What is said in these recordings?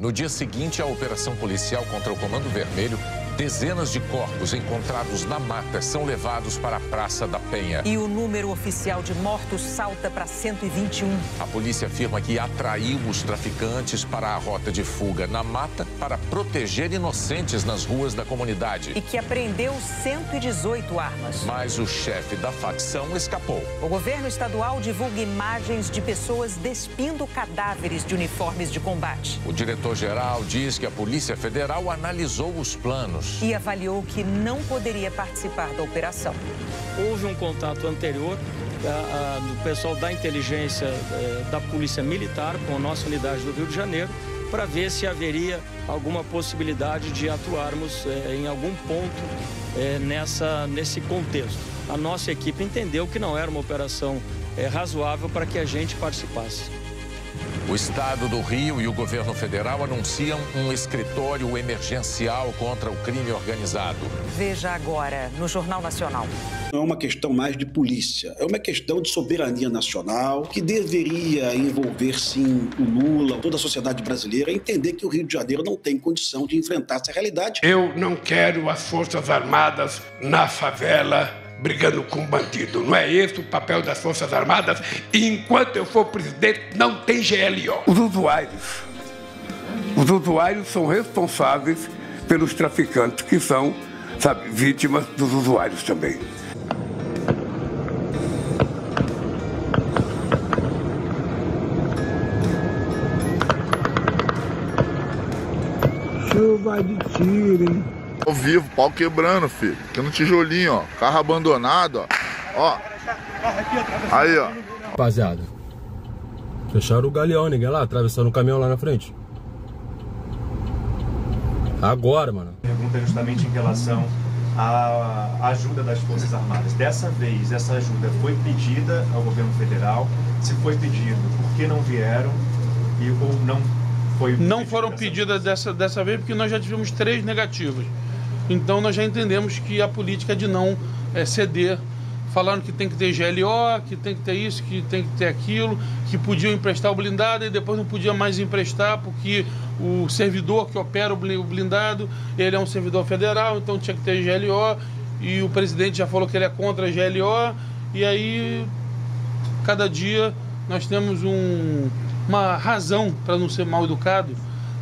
No dia seguinte à operação policial contra o Comando Vermelho, dezenas de corpos encontrados na mata são levados para a Praça da Penha. E o número oficial de mortos salta para 121. A polícia afirma que atraiu os traficantes para a rota de fuga na mata para proteger inocentes nas ruas da comunidade. E que apreendeu 118 armas. Mas o chefe da facção escapou. O governo estadual divulga imagens de pessoas despindo cadáveres de uniformes de combate. O diretor-geral diz que a Polícia Federal analisou os planos e avaliou que não poderia participar da operação. Houve um contato anterior do pessoal da inteligência da Polícia Militar com a nossa unidade do Rio de Janeiro para ver se haveria alguma possibilidade de atuarmos em algum ponto nesse contexto. A nossa equipe entendeu que não era uma operação razoável para que a gente participasse. O Estado do Rio e o governo federal anunciam um escritório emergencial contra o crime organizado. Veja agora no Jornal Nacional. Não é uma questão mais de polícia, é uma questão de soberania nacional que deveria envolver, sim, o Lula, toda a sociedade brasileira, entender que o Rio de Janeiro não tem condição de enfrentar essa realidade. Eu não quero as Forças Armadas na favela brigando com bandido. Não é esse o papel das Forças Armadas. E enquanto eu for presidente, não tem GLO. Os usuários são responsáveis pelos traficantes, que são, sabe, vítimas dos usuários também. Chuva de tiro, hein? Ao vivo, pau quebrando, filho. Aqui no tijolinho, ó. Carro abandonado, ó. Aí, ó. Rapaziada, fecharam o galeão, ninguém lá, atravessando o caminhão lá na frente. Agora, mano. Pergunta justamente em relação à ajuda das Forças Armadas. Dessa vez, essa ajuda foi pedida ao governo federal? Se foi pedido, por que não vieram? Ou não foi? Não foram pedidas dessa vez porque nós já tivemos 3 negativas. Então nós já entendemos que a política é de não ceder. Falaram que tem que ter GLO, que tem que ter isso, que tem que ter aquilo, que podiam emprestar o blindado e depois não podia mais emprestar porque o servidor que opera o blindado, ele é um servidor federal, então tinha que ter GLO e o presidente já falou que ele é contra a GLO e aí cada dia nós temos uma razão, para não ser mal educado,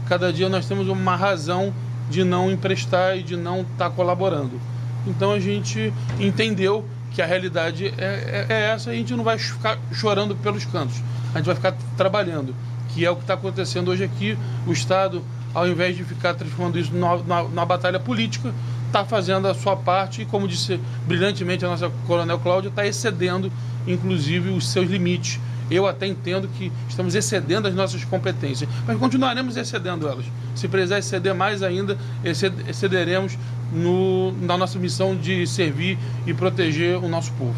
cada dia nós temos uma razão de não emprestar e de não estar colaborando. Então a gente entendeu que a realidade é essa e a gente não vai ficar chorando pelos cantos. A gente vai ficar trabalhando, que é o que está acontecendo hoje aqui. O Estado, ao invés de ficar transformando isso numa batalha política, está fazendo a sua parte e, como disse brilhantemente a nossa Coronel Cláudia, está excedendo, inclusive, os seus limites. Eu até entendo que estamos excedendo as nossas competências, mas continuaremos excedendo elas. Se precisar exceder mais ainda, excederemos na nossa missão de servir e proteger o nosso povo.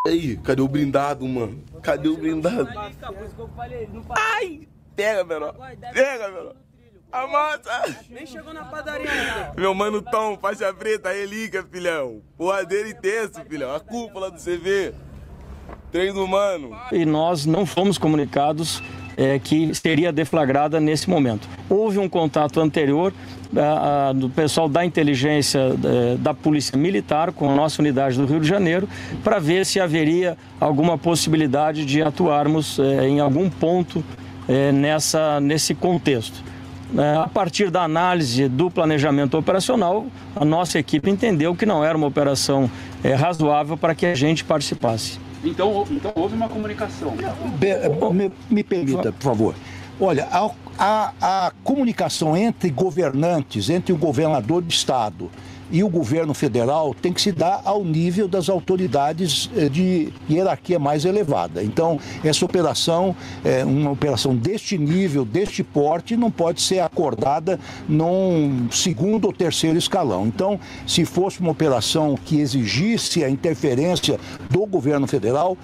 E aí, cadê o blindado, mano? Cadê o blindado? Ai! Pega, menor! Pega, menor! Amassa! Nem chegou na padaria ainda. Meu mano Tom, faixa preta, relíquia, filhão. Porradeiro intenso, filhão. A cúpula do CV. 3 humanos. E nós não fomos comunicados que seria deflagrada nesse momento. Houve um contato anterior do pessoal da inteligência da Polícia Militar com a nossa unidade do Rio de Janeiro para ver se haveria alguma possibilidade de atuarmos em algum ponto nesse contexto. A partir da análise do planejamento operacional, a nossa equipe entendeu que não era uma operação razoável para que a gente participasse. Então houve uma comunicação. Me permita, por favor. Olha, a comunicação entre governantes, entre o governador do estado e o governo federal tem que se dar ao nível das autoridades de hierarquia mais elevada. Então, essa operação, uma operação deste nível, deste porte, não pode ser acordada num segundo ou terceiro escalão. Então, se fosse uma operação que exigisse a interferência do governo federal,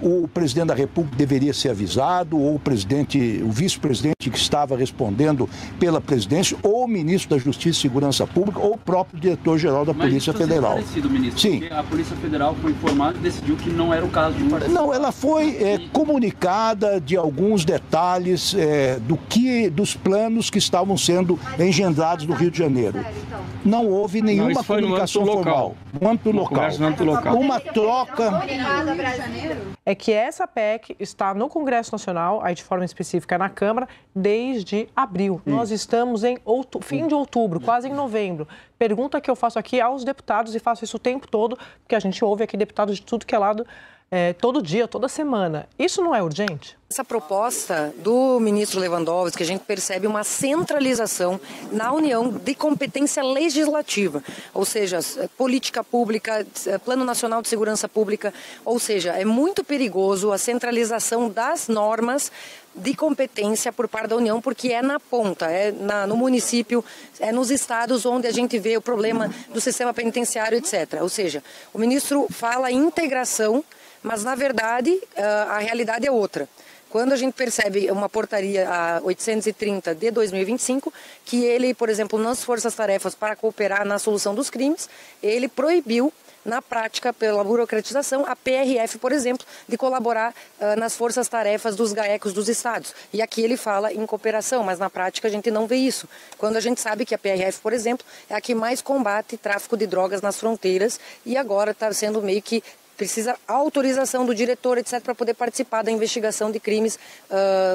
o presidente da República deveria ser avisado, ou o vice-presidente que estava respondendo pela presidência, ou o ministro da Justiça e Segurança Pública, ou o próprio diretor-geral da Polícia Federal. Ministro, sim. Porque a Polícia Federal foi informada e decidiu que não era o caso de participação. Não, ela foi comunicada de alguns detalhes dos planos que estavam sendo engendrados no Rio de Janeiro. Não houve nenhuma comunicação formal. No âmbito local. Uma troca. É que essa PEC está no Congresso Nacional, aí de forma específica na Câmara, desde abril. Nós estamos em fim de outubro, quase em novembro. Pergunta que eu faço aqui aos deputados, e faço isso o tempo todo, porque a gente ouve aqui deputados de tudo que é lado, todo dia, toda semana. Isso não é urgente? Essa proposta do ministro Lewandowski, que a gente percebe uma centralização na União de competência legislativa, ou seja, política pública, Plano Nacional de Segurança Pública, ou seja, é muito perigoso a centralização das normas de competência por parte da União, porque é na ponta, no município, é nos estados onde a gente vê o problema do sistema penitenciário, etc. Ou seja, o ministro fala em integração, mas na verdade a realidade é outra. Quando a gente percebe uma portaria, a 830 de 2025, que ele, por exemplo, nas forças-tarefas para cooperar na solução dos crimes, ele proibiu, na prática, pela burocratização, a PRF, por exemplo, de colaborar nas forças-tarefas dos GAECos dos estados. E aqui ele fala em cooperação, mas na prática a gente não vê isso. Quando a gente sabe que a PRF, por exemplo, é a que mais combate tráfico de drogas nas fronteiras e agora está sendo meio que precisa autorização do diretor, etc., para poder participar da investigação de crimes,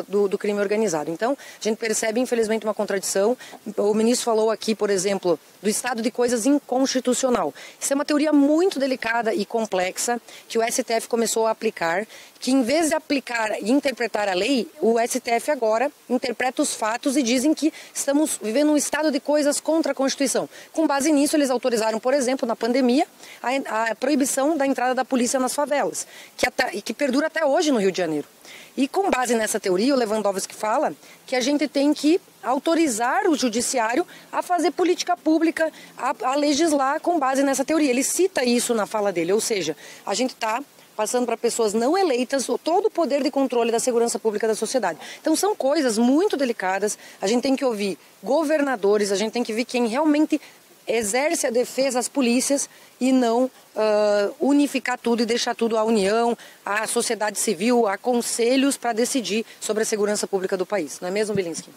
do crime organizado. Então, a gente percebe, infelizmente, uma contradição. O ministro falou aqui, por exemplo, do estado de coisas inconstitucional. Isso é uma teoria muito delicada e complexa que o STF começou a aplicar, que em vez de aplicar e interpretar a lei, o STF agora interpreta os fatos e dizem que estamos vivendo um estado de coisas contra a Constituição. Com base nisso, eles autorizaram, por exemplo, na pandemia, a proibição da entrada da polícia nas favelas, que perdura até hoje no Rio de Janeiro. E com base nessa teoria, o Lewandowski fala que a gente tem que autorizar o judiciário a fazer política pública, a legislar com base nessa teoria. Ele cita isso na fala dele, ou seja, a gente está passando para pessoas não eleitas todo o poder de controle da segurança pública da sociedade. Então são coisas muito delicadas, a gente tem que ouvir governadores, a gente tem que ver quem realmente exerce a defesa às polícias e não unificar tudo e deixar tudo à União, à sociedade civil, a conselhos para decidir sobre a segurança pública do país. Não é mesmo, Bilinski?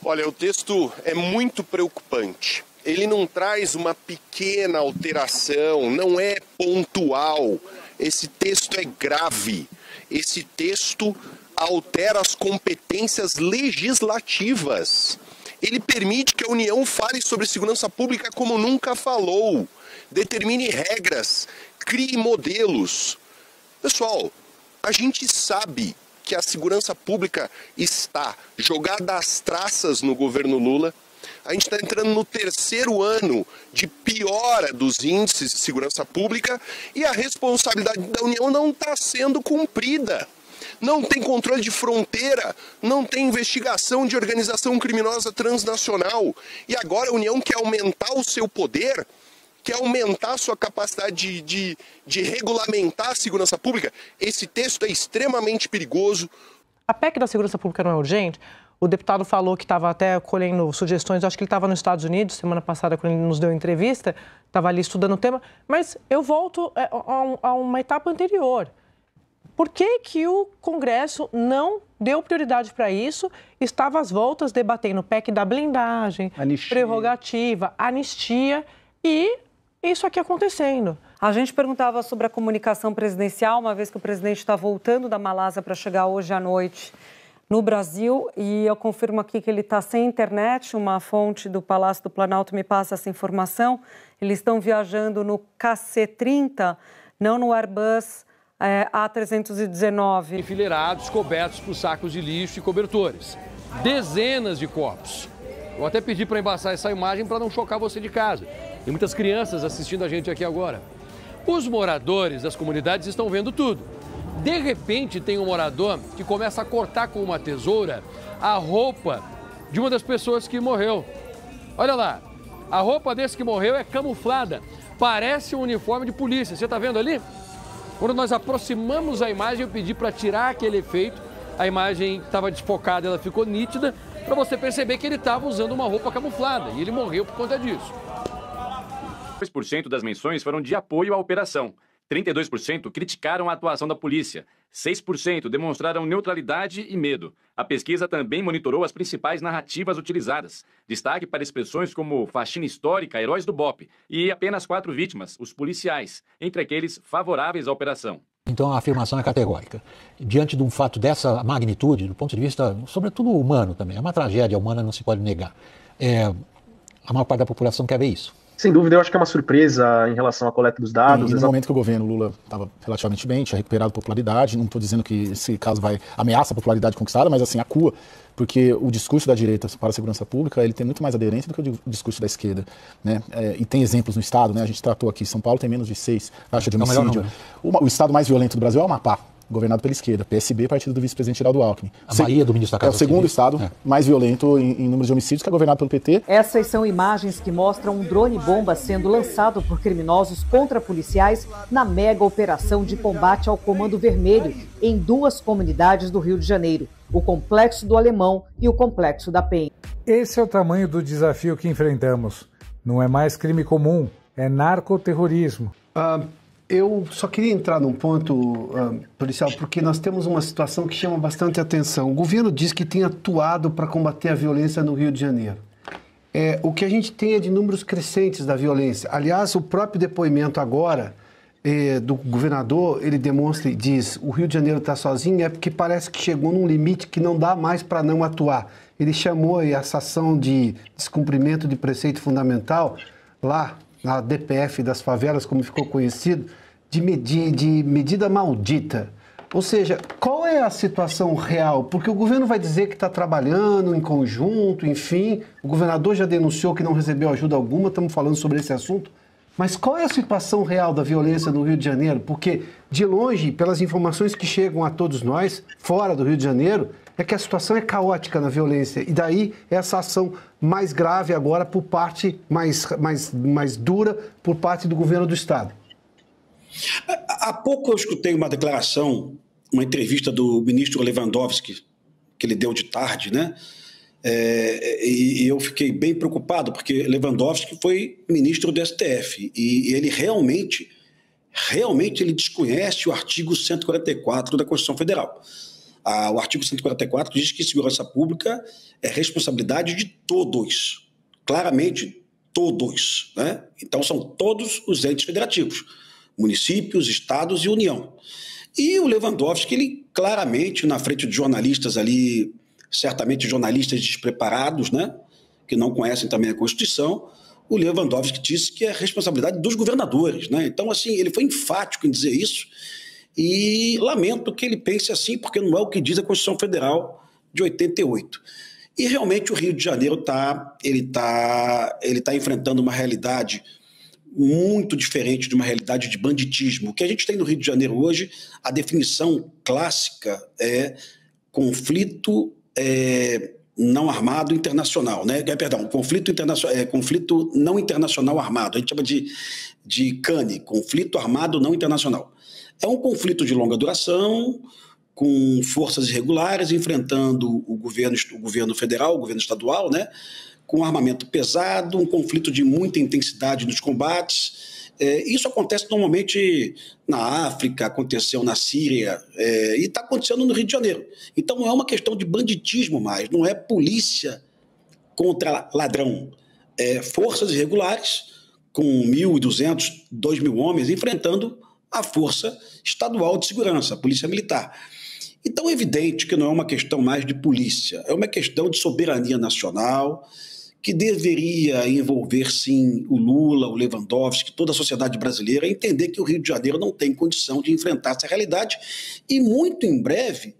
Olha, o texto é muito preocupante. Ele não traz uma pequena alteração, não é pontual. Esse texto é grave. Esse texto altera as competências legislativas. Ele permite que a União fale sobre segurança pública como nunca falou, determine regras, crie modelos. Pessoal, a gente sabe que a segurança pública está jogada às traças no governo Lula. A gente está entrando no 3º ano de piora dos índices de segurança pública e a responsabilidade da União não está sendo cumprida. Não tem controle de fronteira, não tem investigação de organização criminosa transnacional. E agora a União quer aumentar o seu poder, quer aumentar a sua capacidade de regulamentar a segurança pública. Esse texto é extremamente perigoso. A PEC da segurança pública não é urgente? O deputado falou que estava até colhendo sugestões, acho que ele estava nos Estados Unidos, semana passada, quando ele nos deu entrevista, estava ali estudando o tema, mas eu volto a uma etapa anterior. Por que o Congresso não deu prioridade para isso? Estava às voltas debatendo PEC da blindagem, prerrogativa, anistia e isso aqui acontecendo. A gente perguntava sobre a comunicação presidencial, uma vez que o presidente está voltando da Malásia para chegar hoje à noite no Brasil, e eu confirmo aqui que ele está sem internet. Uma fonte do Palácio do Planalto me passa essa informação. Eles estão viajando no KC-30, não no Airbus A319. Enfileirados, cobertos por sacos de lixo e cobertores. Dezenas de corpos. Eu até pedi para embaçar essa imagem para não chocar você de casa. Tem muitas crianças assistindo a gente aqui agora. Os moradores das comunidades estão vendo tudo. De repente, tem um morador que começa a cortar com uma tesoura a roupa de uma das pessoas que morreu. Olha lá, a roupa desse que morreu é camuflada. Parece um uniforme de polícia. Você está vendo ali? Quando nós aproximamos a imagem, eu pedi para tirar aquele efeito. A imagem estava desfocada, ela ficou nítida, para você perceber que ele estava usando uma roupa camuflada. E ele morreu por conta disso. 2% das menções foram de apoio à operação. 32% criticaram a atuação da polícia. 6% demonstraram neutralidade e medo. A pesquisa também monitorou as principais narrativas utilizadas. Destaque para expressões como faxina histórica, heróis do BOPE. E apenas 4 vítimas, os policiais, entre aqueles favoráveis à operação. Então a afirmação é categórica. Diante de um fato dessa magnitude, do ponto de vista, sobretudo humano também, é uma tragédia humana, não se pode negar. A maior parte da população quer ver isso. Sem dúvida, eu acho que é uma surpresa em relação à coleta dos dados. E no momento que o governo Lula estava relativamente bem, tinha recuperado popularidade, não estou dizendo que esse caso vai ameaçar a popularidade conquistada, mas assim, acua, porque o discurso da direita para a segurança pública, ele tem muito mais aderência do que o discurso da esquerda, né? E tem exemplos no estado, né? A gente tratou aqui, São Paulo tem menos de 6 taxa de homicídio. O estado mais violento do Brasil é o Amapá, governado pela esquerda, PSB, partido do vice-presidente Geraldo Alckmin. A Bahia do ministro da Casa É o segundo estado mais violento em número de homicídios, que é governado pelo PT. Essas são imagens que mostram um drone-bomba sendo lançado por criminosos contra policiais na mega operação de combate ao Comando Vermelho, em 2 comunidades do Rio de Janeiro, o Complexo do Alemão e o Complexo da Penha. Esse é o tamanho do desafio que enfrentamos. Não é mais crime comum, é narcoterrorismo. Eu só queria entrar num ponto, policial, porque nós temos uma situação que chama bastante atenção. O governo diz que tem atuado para combater a violência no Rio de Janeiro. O que a gente tem é de números crescentes da violência. Aliás, o próprio depoimento agora do governador, ele demonstra e diz: o Rio de Janeiro está sozinho, é porque parece que chegou num limite que não dá mais para não atuar. Ele chamou essa ação de descumprimento de preceito fundamental lá na DPF das favelas, como ficou conhecido, de medida maldita. Ou seja, qual é a situação real? Porque o governo vai dizer que está trabalhando em conjunto, enfim, o governador já denunciou que não recebeu ajuda alguma, estamos falando sobre esse assunto, mas qual é a situação real da violência no Rio de Janeiro? Porque, de longe, pelas informações que chegam a todos nós, fora do Rio de Janeiro, é que a situação é caótica na violência. E daí essa ação mais grave agora por parte, mais dura, por parte do governo do Estado. Há pouco eu escutei uma declaração, uma entrevista do ministro Lewandowski, que ele deu de tarde, né? E eu fiquei bem preocupado, porque Lewandowski foi ministro do STF e ele realmente ele desconhece o artigo 144 da Constituição Federal. O artigo 144 diz que segurança pública é responsabilidade de todos, claramente todos, né? Então são todos os entes federativos, municípios, estados e União. E o Lewandowski, ele claramente, na frente de jornalistas ali, certamente jornalistas despreparados, né, que não conhecem também a Constituição, o Lewandowski disse que é responsabilidade dos governadores, né? Então, assim, ele foi enfático em dizer isso e lamento que ele pense assim, porque não é o que diz a Constituição Federal de 88. E realmente o Rio de Janeiro está enfrentando uma realidade muito diferente de uma realidade de banditismo. O que a gente tem no Rio de Janeiro hoje, a definição clássica é conflito não armado internacional, né? Conflito não internacional armado. A gente chama de CANI, conflito armado não internacional. É um conflito de longa duração, com forças irregulares enfrentando o governo federal, o governo estadual, né? Com armamento pesado, um conflito de muita intensidade nos combates. Isso acontece normalmente na África, aconteceu na Síria e está acontecendo no Rio de Janeiro. Então não é uma questão de banditismo mais, não é polícia contra ladrão. É forças irregulares com 1.200, 2.000 homens enfrentando a força estadual de segurança, a polícia militar. Então é evidente que não é uma questão mais de polícia, é uma questão de soberania nacional, que deveria envolver, sim, o Lula, o Lewandowski, toda a sociedade brasileira, a entender que o Rio de Janeiro não tem condição de enfrentar essa realidade e, muito em breve,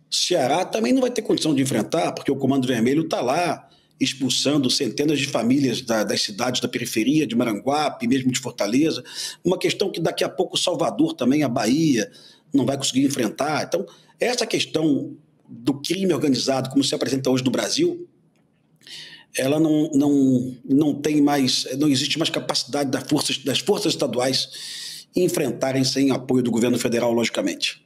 Ceará também não vai ter condição de enfrentar, porque o Comando Vermelho está lá expulsando centenas de famílias das cidades da periferia, de Maranguape, mesmo de Fortaleza, uma questão que daqui a pouco Salvador também, a Bahia, não vai conseguir enfrentar. Então, essa questão do crime organizado, como se apresenta hoje no Brasil, ela não tem mais, não existe mais capacidade das forças estaduais enfrentarem sem apoio do governo federal, logicamente.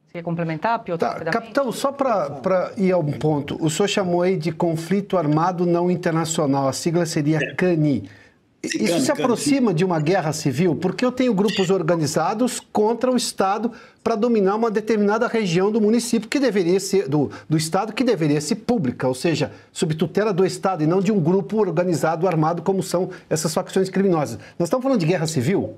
Você quer complementar, Piotr? Capitão, só para ir a um ponto, o senhor chamou aí de conflito armado não internacional, a sigla seria CANI. Isso se aproxima de uma guerra civil, porque eu tenho grupos organizados contra o Estado para dominar uma determinada região do município que deveria ser, do Estado, que deveria ser pública, ou seja, sob tutela do Estado e não de um grupo organizado, armado, como são essas facções criminosas. Nós estamos falando de guerra civil?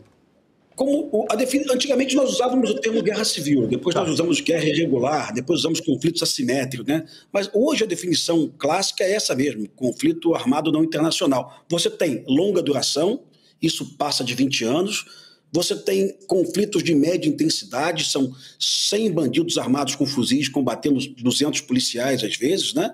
Antigamente nós usávamos o termo guerra civil, depois nós usamos guerra irregular, depois usamos conflitos assimétricos, né? Mas hoje a definição clássica é essa mesmo, conflito armado não internacional. Você tem longa duração, isso passa de 20 anos, você tem conflitos de média intensidade, são 100 bandidos armados com fuzis combatendo 200 policiais às vezes, né?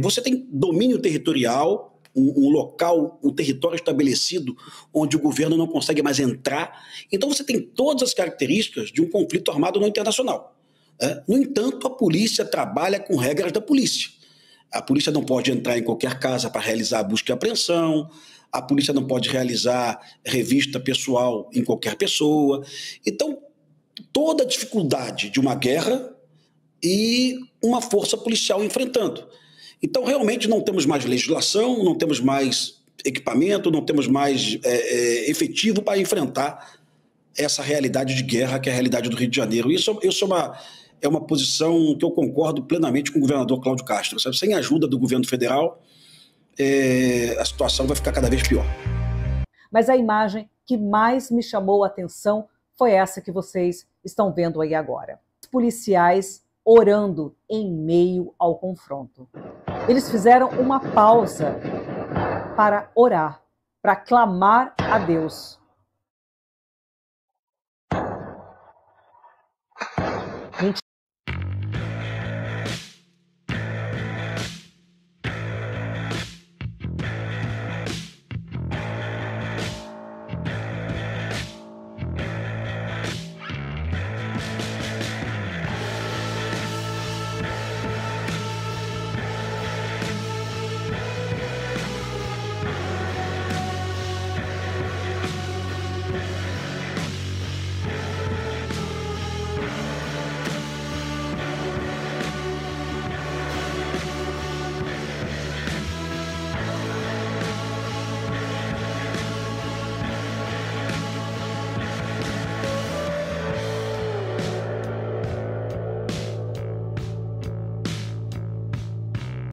Você tem domínio territorial, um local, um território estabelecido onde o governo não consegue mais entrar. Então você tem todas as características de um conflito armado não internacional. No entanto, a polícia trabalha com regras da polícia. A polícia não pode entrar em qualquer casa para realizar a busca e apreensão, a polícia não pode realizar revista pessoal em qualquer pessoa. Então, toda a dificuldade de uma guerra e uma força policial enfrentando. Então, realmente, não temos mais legislação, não temos mais equipamento, não temos mais efetivo para enfrentar essa realidade de guerra, que é a realidade do Rio de Janeiro. Isso é uma posição que eu concordo plenamente com o governador Cláudio Castro. Sabe? Sem a ajuda do governo federal, a situação vai ficar cada vez pior. Mas a imagem que mais me chamou a atenção foi essa que vocês estão vendo aí agora. Os policiais orando em meio ao confronto. Eles fizeram uma pausa para orar, para clamar a Deus.